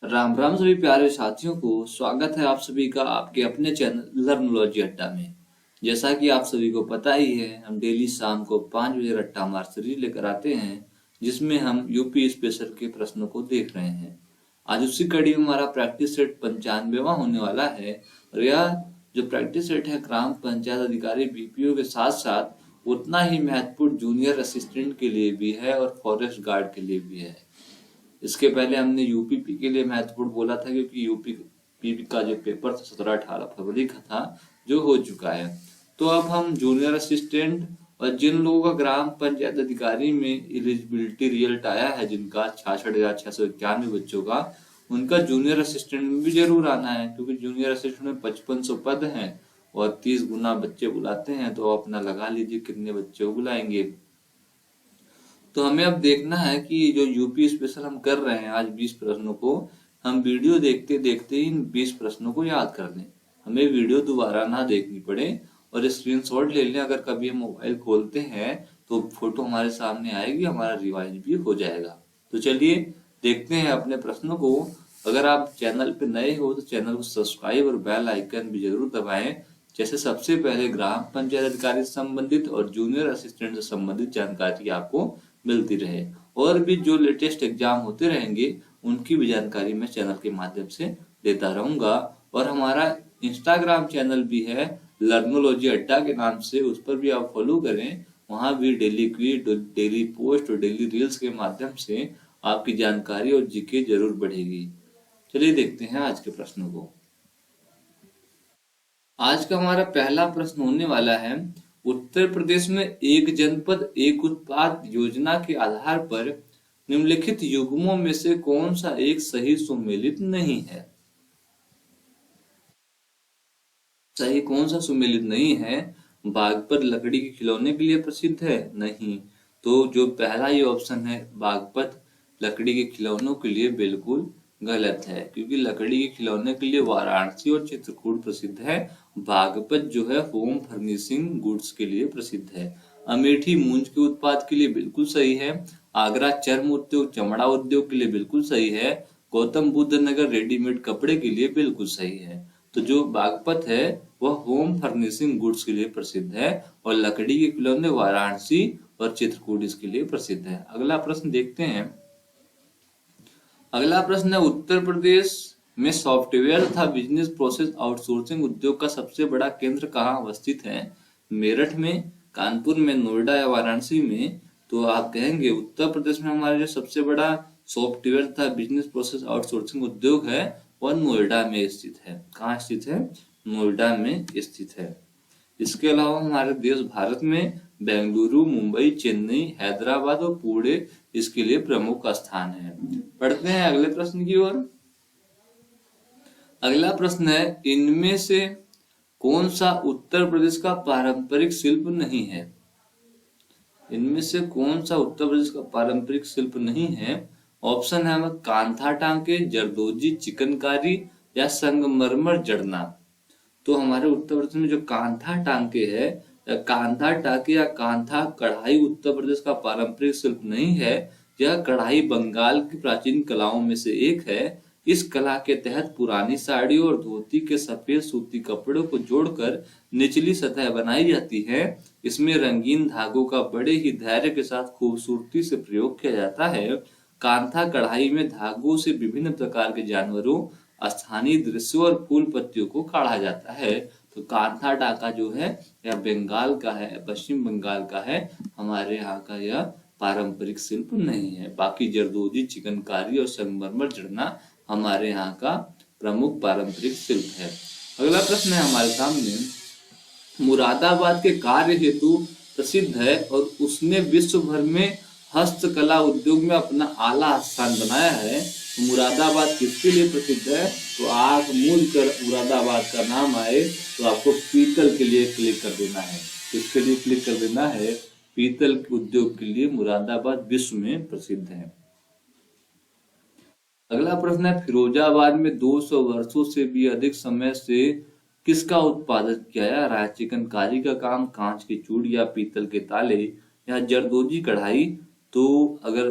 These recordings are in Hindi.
राम राम सभी प्यारे साथियों को। स्वागत है आप सभी का आपके अपने चैनल लर्नोलॉजी अड्डा में। जैसा कि आप सभी को पता ही है, हम डेली शाम को 5 बजे रट्टा मार सीरीज लेकर आते हैं, जिसमें हम यूपी स्पेशल के प्रश्नों को देख रहे हैं। आज उसी कड़ी में हमारा प्रैक्टिस सेट 95वां होने वाला है। और यह जो प्रैक्टिस सेट है ग्राम पंचायत अधिकारी बीपीओ के साथ साथ उतना ही महत्वपूर्ण जूनियर असिस्टेंट के लिए भी है और फॉरेस्ट गार्ड के लिए भी है। इसके पहले हमने यूपीपी के लिए महत्वपूर्ण बोला था, क्योंकि यूपीपी का जो पेपर था 17-18 फरवरी का था, जो हो चुका है। तो अब हम जूनियर असिस्टेंट और जिन लोगों का ग्राम पंचायत अधिकारी में एलिजिबिलिटी रिजल्ट आया है, जिनका 66,691 बच्चों का, उनका जूनियर असिस्टेंट में भी जरूर आना है, क्योंकि जूनियर असिस्टेंट में 5500 पद हैं और 30 गुना बच्चे बुलाते हैं। तो अपना लगा लीजिए कितने बच्चे को बुलाएंगे। तो हमें अब देखना है कि जो यूपी स्पेशल हम कर रहे हैं आज 20 प्रश्नों को, हम वीडियो देखते देखते इन 20 प्रश्नों को याद कर लें। हमें वीडियो दोबारा ना देखनी पड़े और स्क्रीनशॉट ले लें। अगर कभी हम मोबाइल खोलते हैं तो फोटो हमारे सामने आएगी, हमारा रिवाइज भी हो जाएगा। तो चलिए देखते हैं अपने प्रश्नों को। अगर आप चैनल पे नए हो तो चैनल को सब्सक्राइब और बेल आइकन भी जरूर दबाएं, जैसे सबसे पहले ग्राम पंचायत अधिकारी से संबंधित और जूनियर असिस्टेंट से संबंधित जानकारी आपको मिलती रहे। और भी जो लेटेस्ट एग्जाम होते रहेंगे उनकी भी जानकारी मैं चैनल के माध्यम से देता रहूंगा। और हमारा इंस्टाग्राम चैनल भी है लर्नोलॉजी अड्डा के नाम से, उस पर भी आप फॉलो करें। वहां भी डेली क्विज, डेली पोस्ट और डेली रील्स के माध्यम से आपकी जानकारी और जीके जरूर बढ़ेगी। चलिए देखते हैं आज के प्रश्नों को। आज का हमारा पहला प्रश्न होने वाला है, उत्तर प्रदेश में एक जनपद एक उत्पाद योजना के आधार पर निम्नलिखित युग्मों में से कौन सा एक सही सुमेलित नहीं है। सही कौन सा सुमेलित नहीं है? बागपत लकड़ी के खिलौने के लिए प्रसिद्ध है? नहीं। तो जो पहला ये ऑप्शन है बागपत लकड़ी के खिलौनों के लिए, बिल्कुल गलत है, क्योंकि लकड़ी के खिलौने के लिए वाराणसी और चित्रकूट प्रसिद्ध है। बागपत जो है होम फर्निशिंग गुड्स के लिए प्रसिद्ध है। अमेठी मूंज के उत्पाद के लिए बिल्कुल सही है। आगरा चर्म उद्योग चमड़ा उद्योग के लिए बिल्कुल सही है। गौतम बुद्ध नगर रेडीमेड कपड़े के लिए बिल्कुल सही है। तो जो बागपत है वह होम फर्निशिंग गुड्स के लिए प्रसिद्ध है और लकड़ी के खिलौने वाराणसी और चित्रकूट इसके लिए प्रसिद्ध है। अगला प्रश्न देखते हैं। अगला प्रश्न है, उत्तर प्रदेश में सॉफ्टवेयर तथा बिजनेस प्रोसेस आउटसोर्सिंग उद्योग का सबसे बड़ा केंद्र कहाँ अवस्थित है? मेरठ में, कानपुर में, नोएडा या वाराणसी में? तो आप कहेंगे उत्तर प्रदेश में हमारा जो सबसे बड़ा सॉफ्टवेयर तथा बिजनेस प्रोसेस आउटसोर्सिंग उद्योग है वह नोएडा में स्थित है। कहाँ स्थित है? नोएडा में स्थित है। इसके अलावा हमारे देश भारत में बेंगलुरु, मुंबई, चेन्नई, हैदराबाद और पुणे इसके लिए प्रमुख स्थान है। पढ़ते हैं अगले प्रश्न की ओर। अगला प्रश्न है, इनमें से कौन सा उत्तर प्रदेश का पारंपरिक शिल्प नहीं है? इनमें से कौन सा उत्तर प्रदेश का पारंपरिक शिल्प नहीं है? ऑप्शन है हमें कांथा टांके, जरदोजी, चिकनकारी या संगमरमर जड़ना। तो हमारे उत्तर प्रदेश में जो कांथा टांके है या कांथा टांके या कांथा कढ़ाई उत्तर प्रदेश का पारंपरिक शिल्प नहीं है। यह कढ़ाई बंगाल की प्राचीन कलाओं में से एक है। इस कला के तहत पुरानी साड़ियों और धोती के सफेद सूती कपड़ों को जोड़कर निचली सतह बनाई जाती है। इसमें रंगीन धागों का बड़े ही धैर्य के साथ खूबसूरती से प्रयोग किया जाता है। कांथा कढ़ाई में धागों से विभिन्न प्रकार के जानवरों, स्थानीय दृश्यों और फूल पत्तियों को काढ़ा जाता है। तो कांथा टाका जो है यह बंगाल का है, पश्चिम बंगाल का है। हमारे यहाँ का यह पारंपरिक शिल्प नहीं है। बाकी जरदोजी, चिकनकारी और संगमरमर जड़ना हमारे यहाँ का प्रमुख पारंपरिक शिल्प है। अगला प्रश्न है हमारे सामने, मुरादाबाद के कार्य हेतु प्रसिद्ध है और उसने विश्व भर में हस्तकला उद्योग में अपना आला स्थान बनाया है। तो मुरादाबाद किसके लिए प्रसिद्ध है? तो आंख मूंद कर मुरादाबाद का नाम आए तो आपको पीतल के लिए क्लिक कर देना है। किसके लिए क्लिक कर देना है? पीतल उद्योग के लिए मुरादाबाद विश्व में प्रसिद्ध है। अगला प्रश्न है, फिरोजाबाद में 200 वर्षों से भी अधिक समय से किसका उत्पादन किया जा रहा है? चिकनकारी का काम, कांच की चूड़ियां, पीतल के ताले या जरदोजी कढ़ाई? तो अगर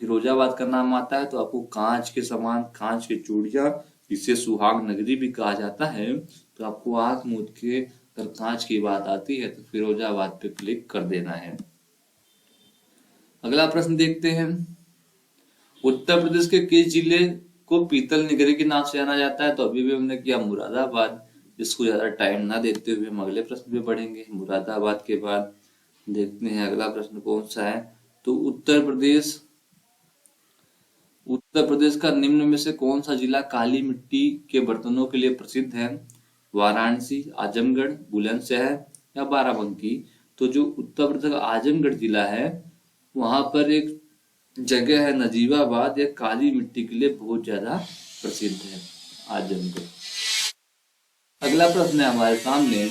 फिरोजाबाद का नाम आता है तो आपको कांच के समान, कांच की चूड़ियां, जिसे सुहाग नगरी भी कहा जाता है, तो आपको आंख मूंद के अगर कांच की बात आती है तो फिरोजाबाद पे क्लिक कर देना है। अगला प्रश्न देखते हैं। उत्तर प्रदेश के किस जिले को पीतल नगरी के नाम से जाना जाता है? तो अभी भी हमने किया मुरादाबाद। इसको ज्यादा टाइम ना देते हुए हम अगले प्रश्न पे बढ़ेंगे। मुरादाबाद के बाद देखते हैं अगला प्रश्न कौन सा है। तो उत्तर प्रदेश का निम्न में से कौन सा जिला काली मिट्टी के बर्तनों के लिए प्रसिद्ध है? वाराणसी, आजमगढ़, बुलंदशहर या बाराबंकी? तो जो उत्तर प्रदेश का आजमगढ़ जिला है, वहां पर एक जगह है नजीबाबाद, यह काली मिट्टी के लिए बहुत ज्यादा प्रसिद्ध है, आजमगढ़। अगला प्रश्न है हमारे सामने।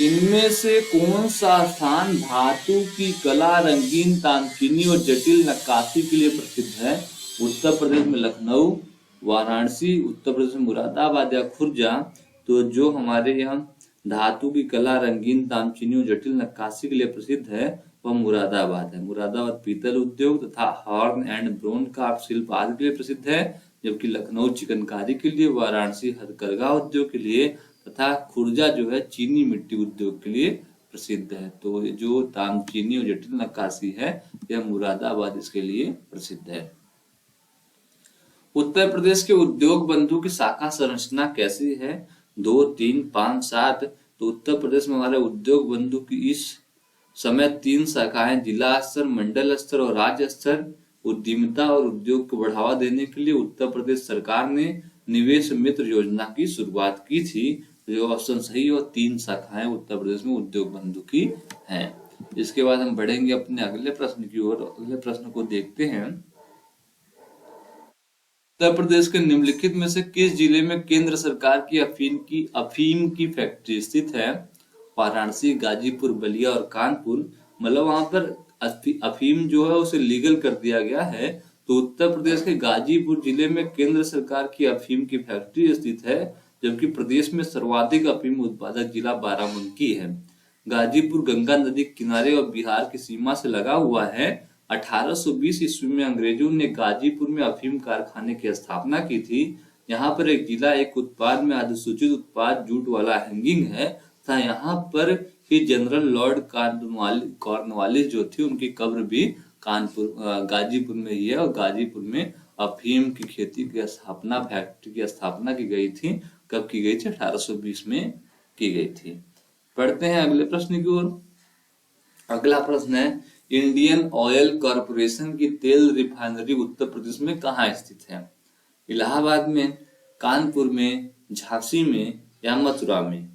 इनमें से कौन सा स्थान धातु की कला, रंगीन तामचीनी और जटिल नक्काशी के लिए प्रसिद्ध है? उत्तर प्रदेश में लखनऊ, वाराणसी, उत्तर प्रदेश में मुरादाबाद या खुर्जा? तो जो हमारे यहाँ धातु की कला, रंगीन तामचीनी और जटिल नक्काशी के लिए प्रसिद्ध है वह मुरादाबाद है। मुरादाबाद पीतल उद्योग तथा हॉर्न एंड ब्रोन का शिल्प आदि के लिए प्रसिद्ध है, जबकि लखनऊ चिकनकारी के लिए, वाराणसी हथकरघा उद्योग के लिए तथा खुर्जा जो है चीनी मिट्टी उद्योग के लिए प्रसिद्ध है। तो जो तामचीनी और जटिल नक्काशी है यह मुरादाबाद इसके लिए प्रसिद्ध है। उत्तर प्रदेश के उद्योग बंधु की शाखा संरचना कैसी है? 2, 3, 5, 7? तो उत्तर प्रदेश में हमारे उद्योग बंधु की इस समय 3 शाखाएं, जिला स्तर, मंडल स्तर और राज्य स्तर। उद्यमिता और उद्योग को बढ़ावा देने के लिए उत्तर प्रदेश सरकार ने निवेश मित्र योजना की शुरुआत की थी। जो ऑप्शन सही और 3 शाखाएं उत्तर प्रदेश में उद्योग बंधु की हैं। इसके बाद हम बढ़ेंगे अपने अगले प्रश्न की ओर। अगले प्रश्न को देखते हैं। उत्तर प्रदेश के निम्नलिखित में से किस जिले में केंद्र सरकार की अफीम की फैक्ट्री स्थित है? वाराणसी, गाजीपुर, बलिया और कानपुर? मतलब वहां पर अफीम जो है उसे लीगल कर दिया गया है। तो उत्तर प्रदेश के गाजीपुर जिले में केंद्र सरकार की अफीम की फैक्ट्री स्थित है, जबकि प्रदेश में सर्वाधिक अफीम उत्पादक जिला बाराबंकी है। गाजीपुर गंगा नदी के किनारे और बिहार की सीमा से लगा हुआ है। 1820 ईस्वी में अंग्रेजों ने गाजीपुर में अफीम कारखाने की स्थापना की थी। यहाँ पर एक जिला एक उत्पाद में अधिसूचित उत्पाद जूट वाला हैंगिंग है तथा यहाँ पर ही जनरल लॉर्ड कॉर्नवालिस जो थी उनकी कब्र भी गाजीपुर में ही है। और गाजीपुर में अफीम की खेती की स्थापना, फैक्ट्री की स्थापना की गई थी। कब की गई थी? 1820 में की गई थी। पढ़ते हैं अगले प्रश्न की ओर। अगला प्रश्न है, इंडियन ऑयल कॉरपोरेशन की तेल रिफाइनरी उत्तर प्रदेश में कहाँ स्थित है? इलाहाबाद में, कानपुर में, झांसी में या मथुरा में?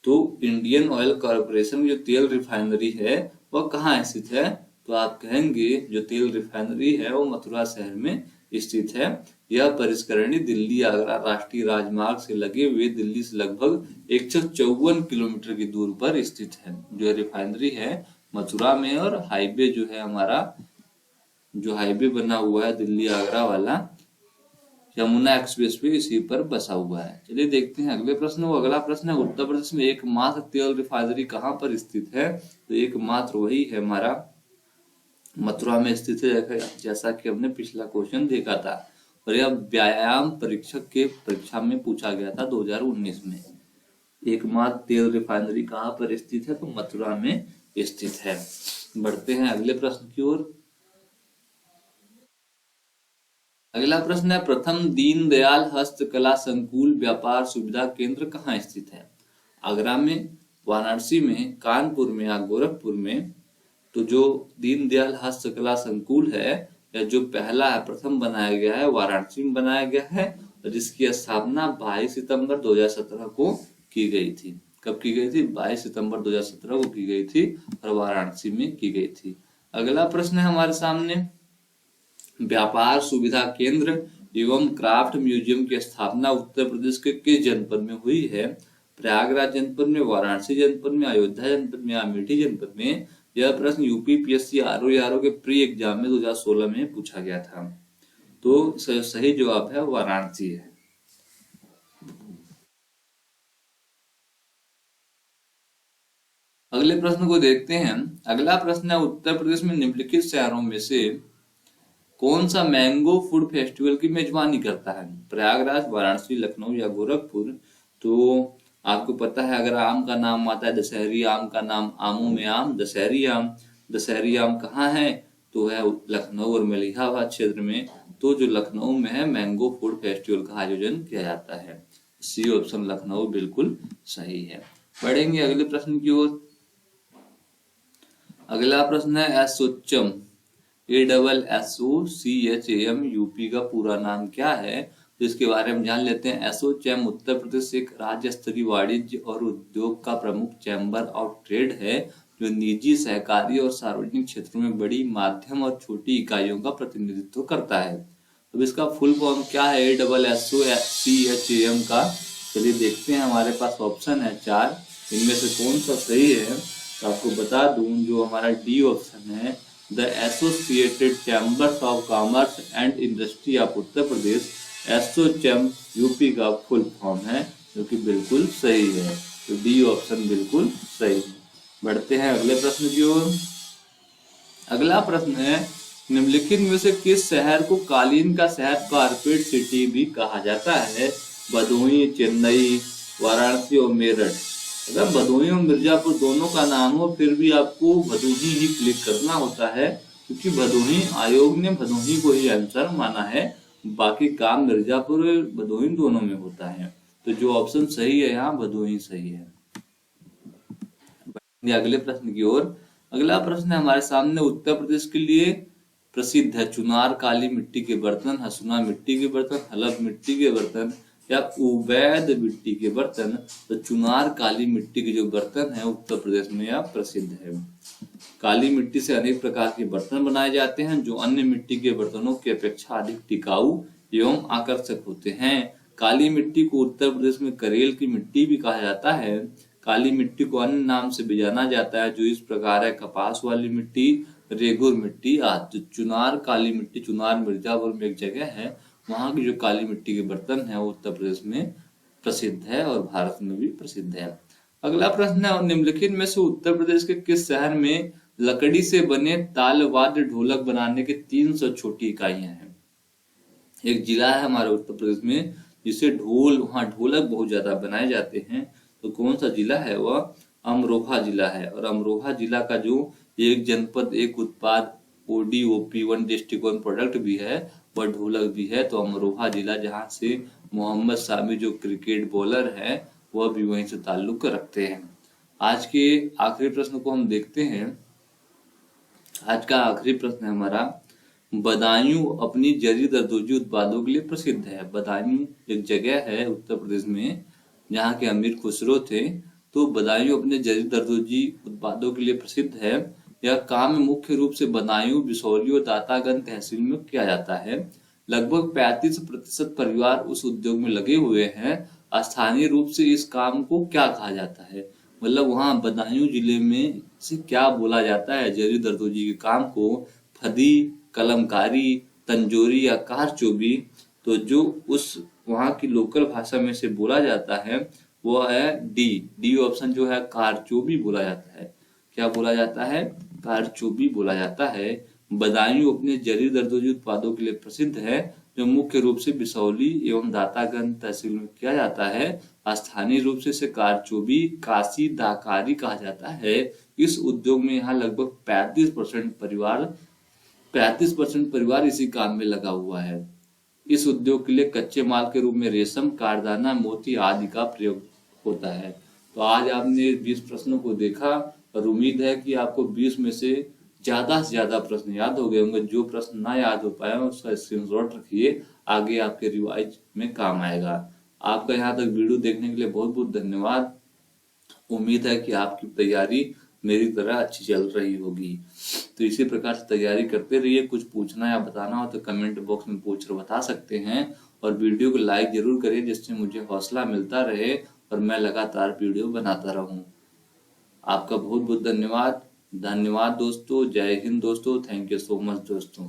तो इंडियन ऑयल कॉरपोरेशन की जो तेल रिफाइनरी है वह कहाँ स्थित है? तो आप कहेंगे जो तेल रिफाइनरी है वो मथुरा शहर में स्थित है। यह परिष्करणी दिल्ली आगरा राष्ट्रीय राजमार्ग से लगे हुए दिल्ली से लगभग 154 किलोमीटर की दूर पर स्थित है। जो रिफाइनरी है मथुरा में, और हाईवे जो है हमारा, जो हाईवे बना हुआ है दिल्ली आगरा वाला, यमुना एक्सप्रेस वे इसी पर बसा हुआ है। चलिए देखते हैं अगले प्रश्न को। अगला प्रश्न है, उत्तर प्रदेश में एकमात्र तेल रिफाइनरी कहाँ पर स्थित है? तो एकमात्र वही है हमारा मथुरा में स्थित है, जैसा कि हमने पिछला क्वेश्चन देखा था। और यह व्यायाम परीक्षक के परीक्षा में पूछा गया था 2019 में। एकमात्र तेल रिफाइनरी कहाँ पर स्थित है? तो मथुरा में स्थित है। बढ़ते हैं अगले प्रश्न की ओर। अगला प्रश्न है, प्रथम दीनदयाल हस्तकला संकुल व्यापार सुविधा केंद्र कहाँ स्थित है? आगरा में, वाराणसी में, कानपुर में या गोरखपुर में? तो जो दीनदयाल हस्तकला संकुल है या जो पहला है, प्रथम बनाया गया है, वाराणसी में बनाया गया है, और जिसकी स्थापना 22 सितंबर 2017 को की गई थी। कब की गई थी? 22 सितंबर 2017 को की गई थी और वाराणसी में की गई थी। अगला प्रश्न है हमारे सामने, व्यापार सुविधा केंद्र एवं क्राफ्ट म्यूजियम की स्थापना उत्तर प्रदेश के किस जनपद में हुई है? प्रयागराज जनपद में, वाराणसी जनपद में, अयोध्या जनपद में या अमेठी जनपद में? यह प्रश्न यूपीपीएससी आरओ के प्री एग्जाम में 2016 में पूछा गया था। तो सही जवाब है वाराणसी है। अगले प्रश्न को देखते हैं। अगला प्रश्न है, उत्तर प्रदेश में निम्नलिखित शहरों में से कौन सा मैंगो फूड फेस्टिवल की मेजबानी करता है? प्रयागराज, वाराणसी, लखनऊ या गोरखपुर? तो आपको पता है, अगर आम का नाम आता है दशहरी आम का नाम आमों में आम, दशहरी आम। दशहरी आम कहाँ है? तो है लखनऊ और मलिहाबाद क्षेत्र में। तो जो लखनऊ में है, मैंगो फूड फेस्टिवल का आयोजन किया जाता है। सी ऑप्शन लखनऊ बिल्कुल सही है। बढ़ेंगे अगले प्रश्न की ओर। अगला प्रश्न है एसोचम, ASSOCHAM यूपी का पूरा नाम क्या है? तो इसके बारे में जान लेते हैं। एसोचैम उत्तर प्रदेश एक राज्य स्तरीय वाणिज्य और उद्योग का प्रमुख चैम्बर ऑफ ट्रेड है, जो निजी, सहकारी और सार्वजनिक क्षेत्रों में बड़ी, माध्यम और छोटी इकाइयों का प्रतिनिधित्व करता है। तो इसका फुल फॉर्म क्या है ASSOCHAM का? चलिए देखते हैं। हमारे पास ऑप्शन है 4, इनमें से कौन सा सही है? तो आपको बता दूं, जो हमारा डी ऑप्शन है, the associated chambers of commerce and industry of Uttar Pradesh, ASSOCHAM UP का फुल फॉर्म है, जो कि बिल्कुल सही है। तो डी ऑप्शन बिल्कुल सही है। बढ़ते हैं अगले प्रश्न की ओर। अगला प्रश्न है, निम्नलिखित में से किस शहर को कालीन का शहर, कारपेट सिटी भी कहा जाता है? भदोही, चेन्नई, वाराणसी और मेरठ? अगर भदोही और मिर्जापुर दोनों का नाम हो, फिर भी आपको भदोही ही क्लिक करना होता है, क्योंकि भदोही आयोग ने भदोही को ही आंसर माना है। बाकी काम मिर्जापुर और भदोही दोनों में होता है। तो जो ऑप्शन सही है यहाँ, भदोही सही है। अगले प्रश्न की ओर। अगला प्रश्न है हमारे सामने, उत्तर प्रदेश के लिए प्रसिद्ध है चुनार काली मिट्टी के बर्तन, हसुना मिट्टी के बर्तन, हलफ मिट्टी के बर्तन या उवैद मिट्टी के बर्तन? तो चुनार काली मिट्टी के जो बर्तन है उत्तर प्रदेश में यह प्रसिद्ध है। काली मिट्टी से अनेक प्रकार के बर्तन बनाए जाते हैं, जो अन्य मिट्टी के बर्तनों की अपेक्षा अधिक टिकाऊ एवं आकर्षक होते हैं। काली मिट्टी को उत्तर प्रदेश में करेल की मिट्टी भी कहा जाता है। काली मिट्टी को अन्य नाम से भी जाना जाता है, जो इस प्रकार है: कपास वाली मिट्टी, रेगुर मिट्टी आदि। चुनार काली मिट्टी, चुनार मिर्जापुर में एक जगह है, वहां की जो काली मिट्टी के बर्तन है वो उत्तर प्रदेश में प्रसिद्ध है और भारत में भी प्रसिद्ध है। अगला प्रश्न है, निम्नलिखित में से उत्तर प्रदेश के किस शहर में लकड़ी से बने तालवाद्य ढोलक बनाने के 300 छोटी इकाइयां हैं? एक जिला है हमारे उत्तर प्रदेश में जिसे वहाँ ढोलक बहुत ज्यादा बनाए जाते हैं। तो कौन सा जिला है वह? अमरोहा जिला है। और अमरोहा जिला का जो एक जनपद एक उत्पाद ODOP1 डिस्ट्रिक्ट वन प्रोडक्ट भी है, वह ढोलक भी है। तो अमरोहा जिला, जहाँ से मोहम्मद शामी जो क्रिकेट बॉलर है, वह भी वहीं से ताल्लुक रखते हैं। आज के आखिरी प्रश्न को हम देखते हैं। आज का आखिरी प्रश्न है हमारा, बदायूं अपनी जरी दरदोजी उत्पादों के लिए प्रसिद्ध है। बदायूं एक जगह है उत्तर प्रदेश में जहाँ के अमीर खुसरो थे। तो बदायूं अपने जरी दरदोजी उत्पादों के लिए प्रसिद्ध है। यह काम मुख्य रूप से बदायूं, बिसौली और दातागंज तहसील में किया जाता है। लगभग 35% परिवार उस उद्योग में लगे हुए हैं। स्थानीय रूप से इस काम को क्या कहा जाता है? मतलब वहाँ बदायूं जिले में से क्या बोला जाता है जरी दरदोजी के काम को? फदी, कलमकारी, तंजोरी या कारचोबी? तो जो उस वहाँ की लोकल भाषा में से बोला जाता है वो है डी ऑप्शन, जो है कारचोबी बोला जाता है। क्या बोला जाता है? कारचोबी बोला जाता है। बदायूं अपने जरी दरदोजी उत्पादों के लिए प्रसिद्ध है, जो मुख्य रूप से बिसौली एवं दातागंज तहसील में किया जाता है। स्थानीय रूप से इसे कारचोबी, काशी, दाकारी कहा जाता है। इस उद्योग में यहाँ लगभग 35% परिवार इसी काम में लगा हुआ है। इस उद्योग के लिए कच्चे माल के रूप में रेशम, कारदाना, मोती आदि का प्रयोग होता है। तो आज आपने 20 प्रश्नों को देखा और उम्मीद है कि आपको 20 में से ज्यादा प्रश्न याद हो गए होंगे। जो प्रश्न ना याद हो पाए उसका स्क्रीनशॉट रखिए, आगे आपके रिवाइज में काम आएगा। आपका यहाँ तक वीडियो देखने के लिए बहुत बहुत धन्यवाद। उम्मीद है कि आपकी तैयारी मेरी तरह अच्छी चल रही होगी। तो इसी प्रकार से तैयारी करते रहिए। कुछ पूछना या बताना हो तो कमेंट बॉक्स में पूछ कर बता सकते हैं, और वीडियो को लाइक जरूर करिए, जिससे मुझे हौसला मिलता रहे और मैं लगातार वीडियो बनाता रहूं। आपका बहुत बहुत धन्यवाद दोस्तों। जय हिंद दोस्तों। थैंक यू सो मच दोस्तों।